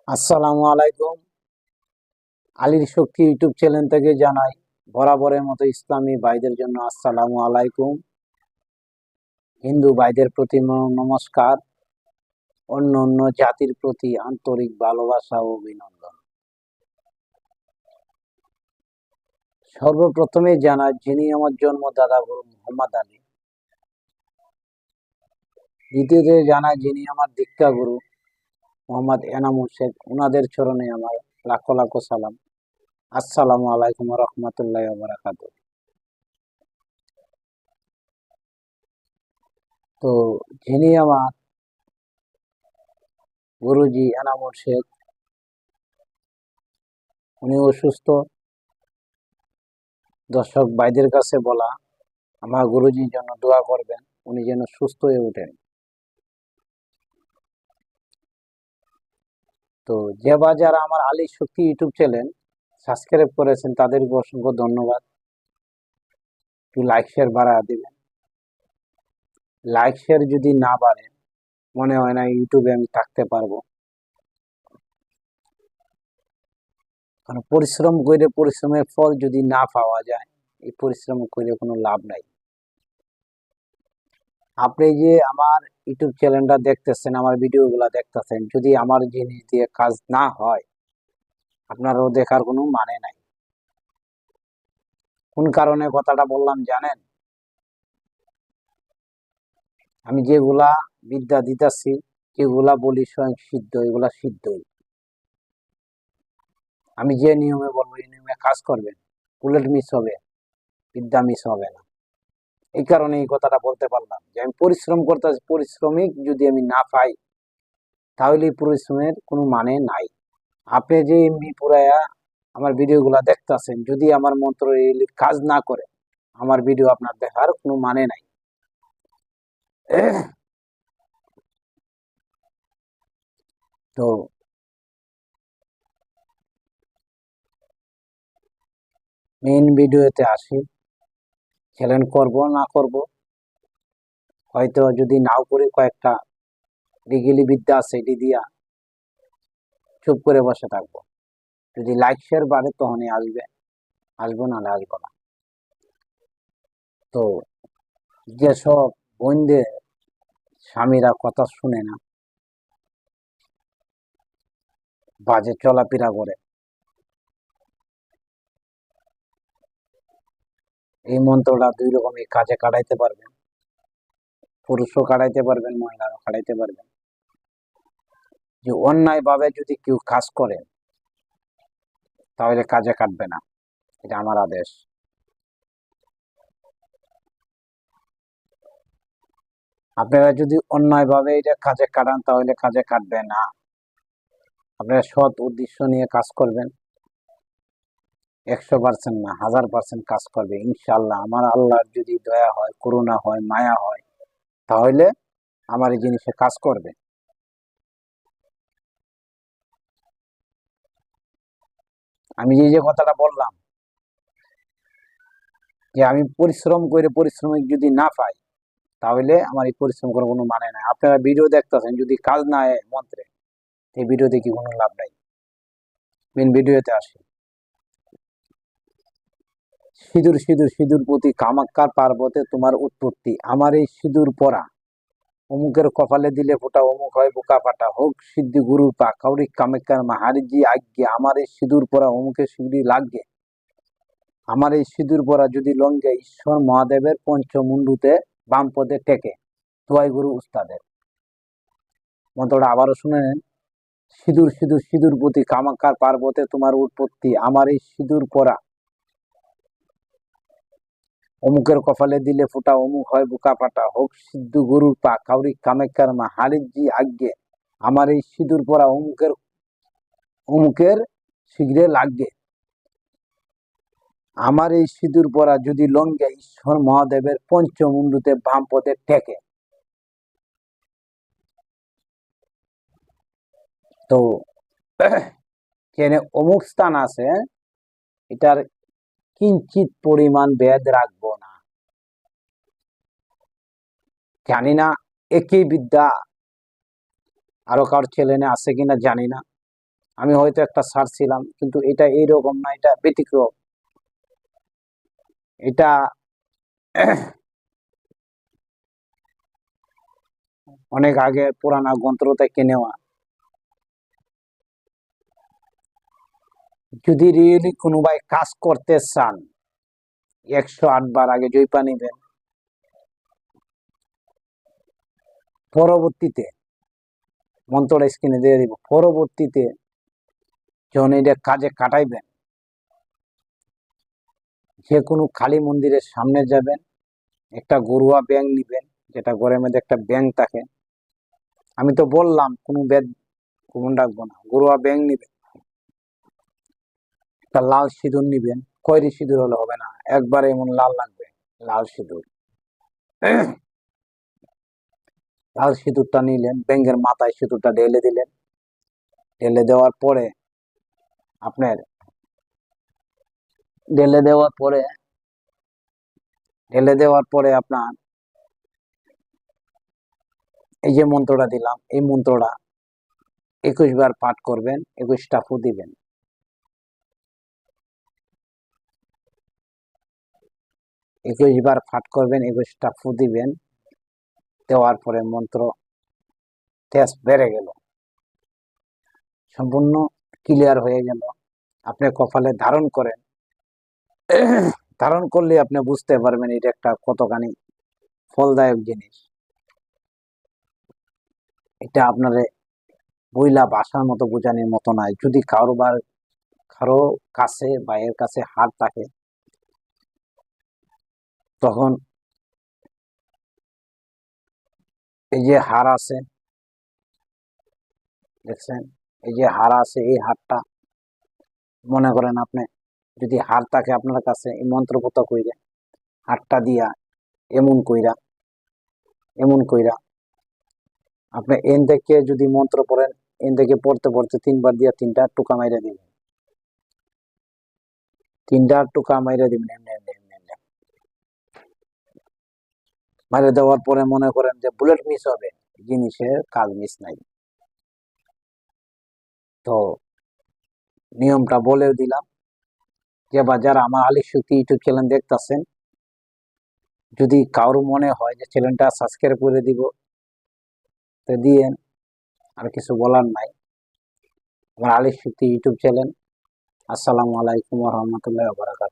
আসসালামু আলাইকুম। আলীর শক্তি ইউটিউব চ্যানেল থেকে জানাই বরাবরের মতো ইসলামী ভাইদের জন্য আসসালামু আলাইকুম। হিন্দু ভাইদের প্রতি নমস্কার। অন্য অন্য জাতির প্রতি আন্তরিক ভালোবাসা ও অভিনন্দন। সর্বপ্রথমে জানাই যিনি আমার জন্মদাতা গুরু মোহাম্মদ আলী। দ্বিতীয়তে জানাই যিনি আমার দীক্ষা গুরু মোহাম্মদ এনামুল শেখ, ওনাদের চরণে আমার লাখো লাখো সালাম। আসসালামু আলাইকুম ওয়া রাহমাতুল্লাহি ওয়া বারাকাতুহু। তো যিনি আমার গুরুজি এনামুল শেখ, উনি অসুস্থ। দর্শক ভাইদের কাছে বলা, আমার গুরুজির জন্য দোয়া করবেন, উনি যেন সুস্থ হয়ে ওঠেন। তো যে বা যারা আমার আলী শক্তি ইউটিউব চ্যানেল সাবস্ক্রাইব করেছেন তাদেরকে অসংখ্য ধন্যবাদ। একটু লাইক শেয়ার বাড়া দিবেন। লাইক শেয়ার যদি না বাড়ে, মনে হয় না ইউটিউবে আমি থাকতে পারবো। কারণ পরিশ্রম করে পরিশ্রমের ফল যদি না পাওয়া যায়, এই পরিশ্রম করে কোনো লাভ নাই। আপনি যে আমার ইউটিউব চ্যানেলটা দেখতেছেন, আমার ভিডিওগুলো দেখতেছেন, যদি আমার জিনিস দিয়ে কাজ না হয়, আপনারও দেখার কোনো মানে নাই। কোন কারণে কথাটা বললাম জানেন? আমি যেগুলা বিদ্যা দিতেছি, যেগুলা বলি স্বয়ং সিদ্ধ, এগুলা সিদ্ধই। আমি যে নিয়মে বলবো এই নিয়মে কাজ করবেন, বুলেট মিস হবে, বিদ্যা মিস হবে না। এই কারণে এই কথাটা বলতে পারলাম যে আমি পরিশ্রম করতে, পরিশ্রমিক যদি আমি না পাই, তাহলে এই পরিশ্রমের কোনো মানে নাই। আপনি যে এমনি পুরায়া আমার ভিডিওগুলা দেখতেছেন, যদি আমার মন্ত্র কাজ না করে, আমার ভিডিও আপনার দেখার কোনো মানে নাই। তো মেইন ভিডিওতে আসি। চ্যালেঞ্জ করব না করব, হয়তো যদি নাও করি, কয়েকটা ডিগিলি বিদ্যা আছে এটি দিয়া চুপ করে বসে থাকবো। যদি লাইক শেয়ার বাড়ে তখনই আসবে, আসবো না আসবো না। তো যেসব বোনদের স্বামীরা কথা শুনে না, বাজে চলাফেরা করে, এই মন্ত্রটা দুই রকমের কাজে কাটাইতে পারবেন। পুরুষও কাটাইতে পারবেন, মহিলারও কাটাইতে পারবেন। যে অন্যায় ভাবে যদি কেউ কাজ করে, তাহলে কাজে কাটবে না, এটা আমার আদেশ। আপনারা যদি অন্যায় ভাবে এটা কাজে কাটান, তাহলে কাজে কাটবে না। আপনারা সৎ উদ্দেশ্য নিয়ে কাজ করবেন, 100% না 1000% কাজ করবে ইনশাল্লাহ। আমার আল্লাহর যদি দয়া হয়, করুণা হয়, মায়া হয়, তাহলে আমার এই জিনিসে কাজ করবে। আমি যে কথাটা বললাম যে আমি পরিশ্রম করে পরিশ্রমিক যদি না পাই, তাহলে আমার এই পরিশ্রম করার কোনো মানে নাই। আপনারা ভিডিও দেখতেছেন, যদি কাজ না হয় মন্ত্রে, এই ভিডিও দেখি কোনো লাভ নাই। মেন ভিডিওতে আসি। সিঁদুর সিঁদুর সিঁদুর প্রতি কামাক্কার পার্বতে তোমার উৎপত্তি, আমার এই সিঁদুর পরা অমুকের কপালে দিলে ফোটা অমুক হয় বোকা ফাটা, হোক সিদ্ধি গুরুর পা কাউরি কামাক্কার মাহারিজি আজ্ঞে, আমার এই সিঁদুর পরা অমুকের সিঁড়ি লাগবে। আমার এই সিঁদুর পরা যদি লঙ্গে ঈশ্বর মহাদেবের পঞ্চমুন্ডুতে বাম পদে টেকে, তোয়াই গুরু উস্তাদের। মন্ত্রটা আবারও শুনে নেন। সিঁদুর সিঁদুর সিঁদুর প্রতি কামাক্কার পার্বতে তোমার উৎপত্তি, আমার এই সিঁদুর পরা অমুকের কপালে দিলে ফোটা অমুক হয় বোকা ফাটা, হোক সিদ্ধ গরুর পা কাউরি কামাক্কার মা হারিজি আজ্ঞে, আমার এই সিঁদুর পরা অমুকের অমুকের শীঘ্রে লাগবে। আমার এই সিঁদুর পরা যদি লঙ্গে ঈশ্বর মহাদেবের পঞ্চমুন্ডুতে বাম পদে টেকে। তো অমুক স্থান আছে, এটার কিঞ্চিত পরিমাণ ভেদ রাখবো না। জানি না একই বিদ্যা আরো কারোর চ্যানেলে আছে কিনা জানি না, আমি হয়তো একটা ছাড়ছিলাম, কিন্তু এটা এইরকম না, এটা ব্যতিক্রম। এটা অনেক আগে পুরানা গ্রন্থ থেকে নেওয়া। যদি রিয়েলি কোনো ভাই কাজ করতে চান, 108 বার আগে জয়পা নিবেন। পরবর্তীতে মন্ত্রটা স্ক্রিনে দিয়ে দিব। পরবর্তীতে যখন এটা কাজে কাটাইবেন, যে কোনো কালী মন্দিরের সামনে যাবেন, একটা গরুয়া ব্যাং নিবেন, যেটা ঘরের মধ্যে একটা ব্যাং থাকে। আমি তো বললাম কোনো বেদ কোনো ডাকবো না, গরুয়া ব্যাং নিবেন। একটা লাল সিঁদুর নিবেন, খয়েরি সিঁদুর হলে হবে না, একবারে এমন লাল লাগবে, লাল সিঁদুর। লাল সিঁদুরটা নিলেন, ব্যাঙের মাথায় সিঁদুরটা ঢেলে দিলেন। ঢেলে দেওয়ার পরে আপনার ঢেলে দেওয়ার পরে ঢেলে দেওয়ার পরে আপনার এই যে মন্ত্রটা দিলাম, এই মন্ত্রটা 21 বার পাঠ করবেন, 21টা ফু দিবেন। 21 বার পাঠ করবেন, 21টা ফু দিবেন। দেওয়ার পরে মন্ত্র তেজ বেড়ে গেল, সম্পূর্ণ ক্লিয়ার হয়ে গেল। আপনি কপালে ধারণ করেন। ধারণ করলে আপনি বুঝতে পারবেন এটা একটা কতখানি ফলদায়ক জিনিস। এটা আপনার বইলা ভাষার মতো বোঝানোর মতো নয়। যদি কারো কাছে বা এর কাছে হার থাকে, তখন এই যে হার আছে দেখছেন, এই যে হার আছে, এই হারটা মনে করেন আপনি যদি হার থাকে আপনার কাছে, এই মন্ত্রপত কইরা হারটা দিয়া এমন কইরা এমন কইরা আপনি এন থেকে যদি মন্ত্র পড়েন, এন থেকে পড়তে পড়তে 3 বার দিয়া 3টা টুকা মাইরা দিবেন। 3টা টুকা মাইরা দিবেন, এমনি এমনি এমনি এমনি মাইরা দেওয়ার পরে মনে করেন যে বুলেট মিস হবে, জিনিসের কাজ মিস নাই। তো নিয়মটা বলেও দিলাম। যে বা যারা আমার আলী শক্তি ইউটিউব চ্যানেল দেখতেছেন, যদি কারো মনে হয় যে চ্যানেলটা সাবস্ক্রাইব করে দিব, তো দিয়েন, আর কিছু বলার নাই। আমার আলী শক্তি ইউটিউব চ্যানেল। আসসালামু আলাইকুম ওয়া রাহমাতুল্লাহি ওয়া বারাকাতুহু।